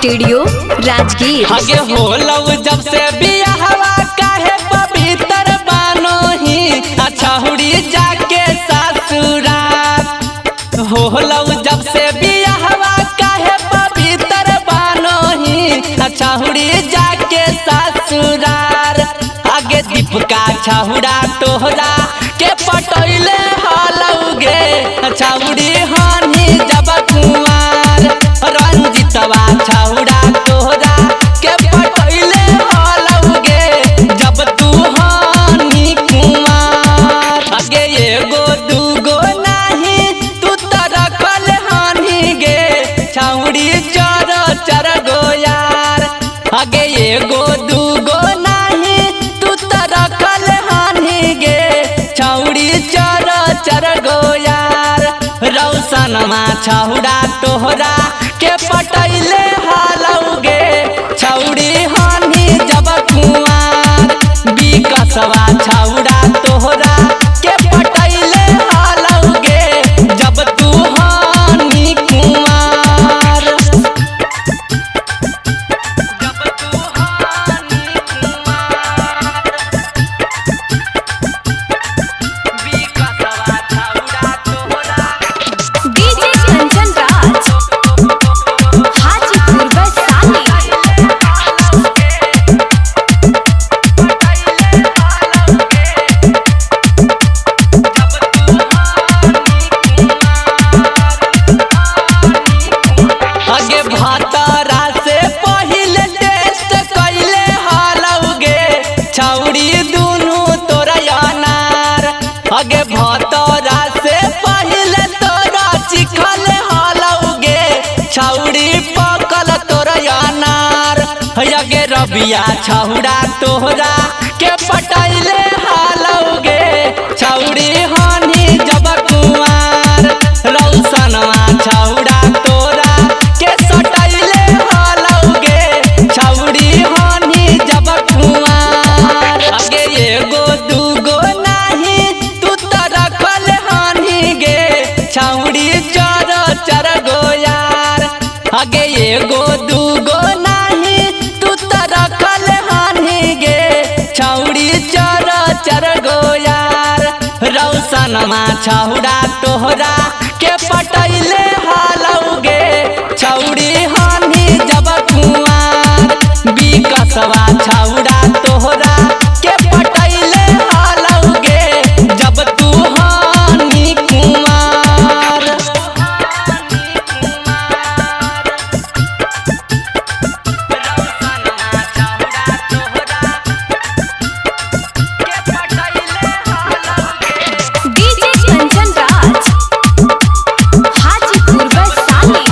Studio Rajgir. आगे होलौ जब से बियाहवा काहे पवित्र बानो ही छहुड़ी जाके ससुराल। होलौ जब से बियाहवा काहे पवित्र बानो ही छहुड़ी जाके ससुराल। आगे दीपका छहुड़ा तोहरा के पटैले हलौगे छहुड़ी हानि जब कुमार। रंजितवा छहुड़ा तोहरा के पटैले हलौगे जब तू हानि कुमार। आगे एगो दूगो नाही तू त रखल हानि गे छहुड़ी चर गो यार। आगे एगो दूगो नाही तू त रखल हानि गे छहुड़ी चर गो यार। रौशनमा छहुड़ा तोहरा के पटैले हलौगे छहुड़ी हानि जब कुमार। विकसवा छहुड़ा तोहरा के पटैले हलौगे जब तू हानि कुमार। जब तू हानि कुमार। विकसवा छहुड़ा तोहरा डीजे कंचन राज हाजीपुर वैशाली। आगे भातारा से पहिले टेस्ट कैले हलौगे छहुड़ी दुनू तोरा अनार। आगे भातारा से पहिले तोरा चिखल हलौगे छहुड़ी पकल तोरा अनार। आगे रबिया छहुड़ा तोहरा के पटैले हलौगे छहुड़ी हानि जब कुमार। रौशनमा छहुड़ा तोरा के सटैले हलौगे छहुड़ी हानि जब कुमार। आगे एगो दूगो नाही तू त रखल हानि गे छहुड़ी चर गो यार। आगे एगो दूगो नाही तू त रखल हानि गे छहुड़ी चर गो यार। रौशनमा छहुड़ा तोहरा के पटैले हलौगे छहुड़ी हानि जब कुमार। विकसवा छहुड़ा तोहरा के पटैले हलौगे जब तू हानि कुमार। डीजे कंचन राज हाजीपुर वैशाली।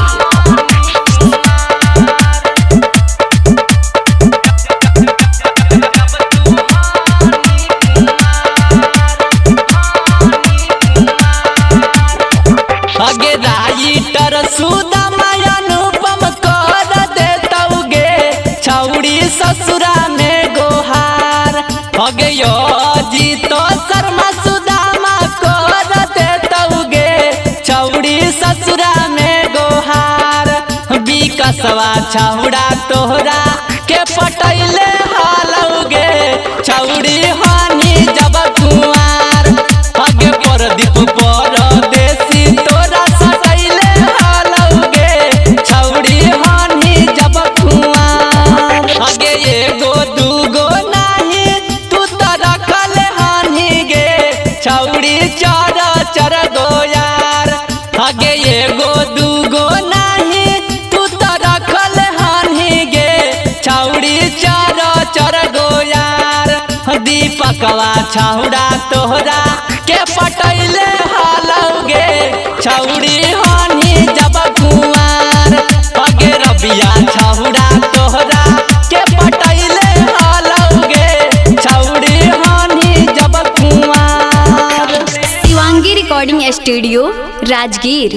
आगे राइटर सुदामा अनुपम कर देतौगे छहुड़ी ससुरा में गोहार। आगे यो जीतो शर्मा सुदामा कर देतौगे छहुड़ी ससुरा में गोहार। विकसवा छहुड़ा तोहरा के पटैले हलौगे छहुड़ी हानि जब कुमार। आगे प्रदीप परदेसी तोरा सटैले हलौगे छहुड़ी हानि जब कुमार। आगे एगो दूगो नाही तू त रखल हानि गे छहुड़ी चर गो यार। आगे एगो दूगो नाही तू त रखल हानि गे छहुड़ी चर गो यार। दीपकवा छहुड़ा तोहरा के पटैले हलौगे छहुड़ी हानि जब कुमार। आगे रबिया छहुड़ा तोहरा के पटैले हलौगे छहुड़ी हानि जब कुमार। Shivangi recording studio Rajgir.